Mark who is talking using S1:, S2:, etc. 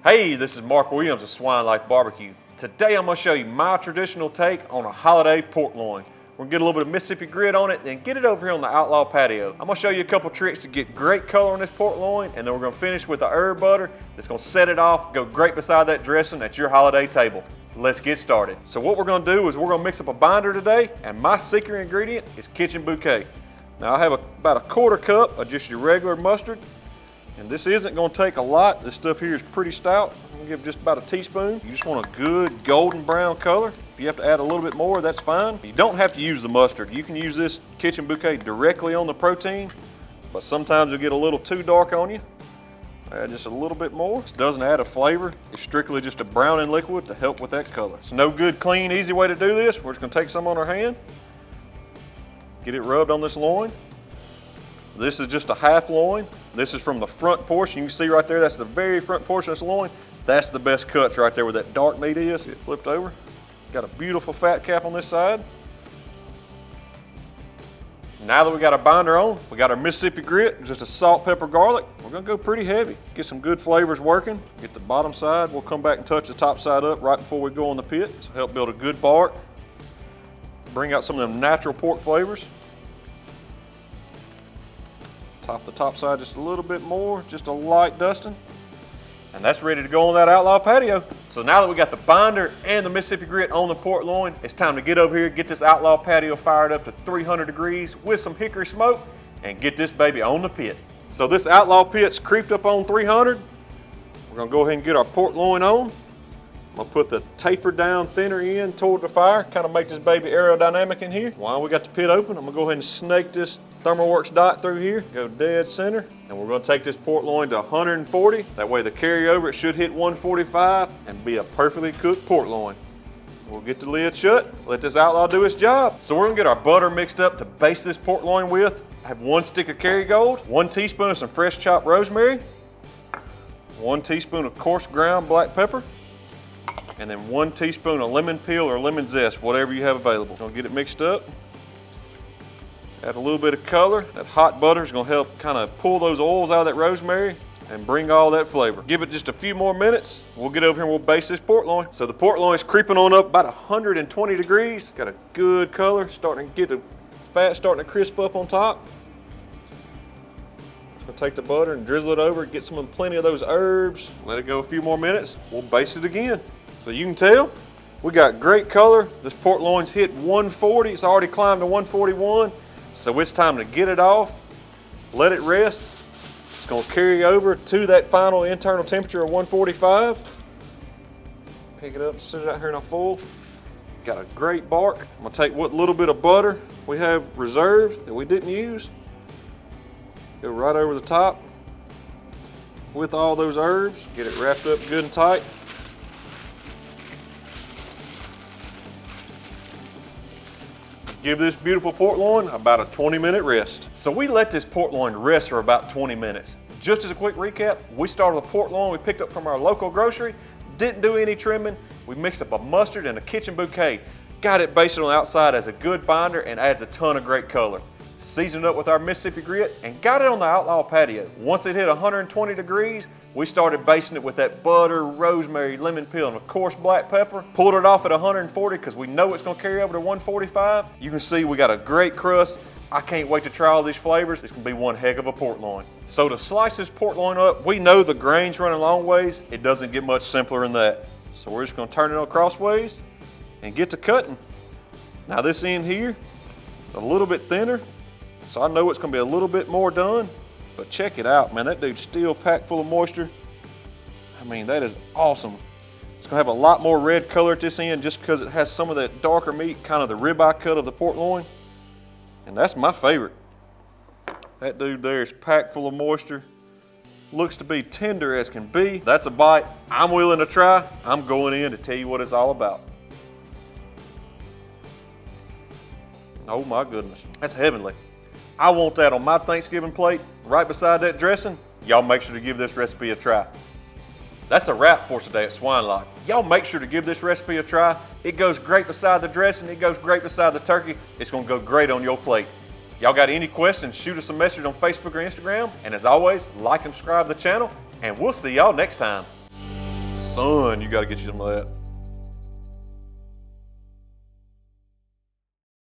S1: Hey, this is Mark Williams of Swine Life BBQ. Today I'm going to show you my traditional take on a holiday pork loin. We're going to get a little bit of Mississippi grit on it and get it over here on the Outlaw Patio. I'm going to show you a couple tricks to get great color on this pork loin, and then we're going to finish with the herb butter that's going to set it off, go great beside that dressing at your holiday table. Let's get started. So what we're going to do is we're going to mix up a binder today, and my secret ingredient is kitchen bouquet. Now I have about a quarter cup of just your regular mustard. And this isn't going to take a lot. This stuff here is pretty stout. I'm going to give just about a teaspoon. You just want a good golden brown color. If you have to add a little bit more, that's fine. You don't have to use the mustard. You can use this kitchen bouquet directly on the protein, but sometimes it'll get a little too dark on you. Add just a little bit more. This doesn't add a flavor. It's strictly just a browning liquid to help with that color. It's no good, clean, easy way to do this. We're just going to take some on our hand, get it rubbed on this loin. This is just a half loin. This is from the front portion. You can see right there, that's the very front portion of this loin. That's the best cuts right there where that dark meat is. Get flipped over. Got a beautiful fat cap on this side. Now that we got our binder on, we got our Mississippi grit, just a salt, pepper, garlic. We're gonna go pretty heavy. Get some good flavors working. Get the bottom side. We'll come back and touch the top side up right before we go on the pit to help build a good bark. Bring out some of them natural pork flavors. Top the top side just a little bit more, just a light dusting. And that's ready to go on that Outlaw Patio. So now that we got the binder and the Mississippi grit on the pork loin, it's time to get over here, get this Outlaw Patio fired up to 300 degrees with some hickory smoke and get this baby on the pit. So this Outlaw pit's creeped up on 300. We're gonna go ahead and get our pork loin on. I'm gonna put the taper down thinner end toward the fire, kind of make this baby aerodynamic in here. While we got the pit open, I'm gonna go ahead and snake this ThermalWorks dot through here, go dead center, and we're gonna take this pork loin to 140. That way the carryover, it should hit 145 and be a perfectly cooked pork loin. We'll get the lid shut, let this outlaw do its job. So we're gonna get our butter mixed up to baste this pork loin with. I have 1 stick of Kerrygold, 1 teaspoon of some fresh chopped rosemary, 1 teaspoon of coarse ground black pepper, and then 1 teaspoon of lemon peel or lemon zest, whatever you have available. Gonna get it mixed up. Add a little bit of color. That hot butter is gonna help kind of pull those oils out of that rosemary and bring all that flavor. Give it just a few more minutes. We'll get over here and we'll baste this pork loin. So the pork loin is creeping on up about 120 degrees. Got a good color, starting to get the fat starting to crisp up on top. Just gonna take the butter and drizzle it over, get plenty of those herbs. Let it go a few more minutes. We'll baste it again. So you can tell, we got great color. This pork loin's hit 140. It's already climbed to 141. So it's time to get it off, let it rest. It's gonna carry over to that final internal temperature of 145. Pick it up, sit it out here in a full. Got a great bark. I'm gonna take what little bit of butter we have reserved that we didn't use. Go right over the top with all those herbs. Get it wrapped up good and tight. Give this beautiful pork loin about a 20-minute rest. So we let this pork loin rest for about 20 minutes. Just as a quick recap, we started the pork loin we picked up from our local grocery, didn't do any trimming. We mixed up a mustard and a kitchen bouquet, got it basted on the outside as a good binder and adds a ton of great color. Seasoned up with our Mississippi grit and got it on the Outlaw Patio. Once it hit 120 degrees, we started basting it with that butter, rosemary, lemon peel, and of course black pepper. Pulled it off at 140 because we know it's gonna carry over to 145. You can see we got a great crust. I can't wait to try all these flavors. It's gonna be one heck of a pork loin. So to slice this pork loin up, we know the grain's running long ways. It doesn't get much simpler than that. So we're just gonna turn it on crossways and get to cutting. Now this end here, a little bit thinner. So I know it's gonna be a little bit more done, but check it out, man. That dude's still packed full of moisture. I mean, that is awesome. It's gonna have a lot more red color at this end just because it has some of that darker meat, kind of the ribeye cut of the pork loin. And that's my favorite. That dude there is packed full of moisture. Looks to be tender as can be. That's a bite I'm willing to try. I'm going in to tell you what it's all about. Oh my goodness, that's heavenly. I want that on my Thanksgiving plate, right beside that dressing. Y'all make sure to give this recipe a try. That's a wrap for today at Swine Life. Y'all make sure to give this recipe a try. It goes great beside the dressing, it goes great beside the turkey. It's gonna go great on your plate. Y'all got any questions, shoot us a message on Facebook or Instagram. And as always, like and subscribe to the channel, and we'll see y'all next time. sun, you gotta get you some of that.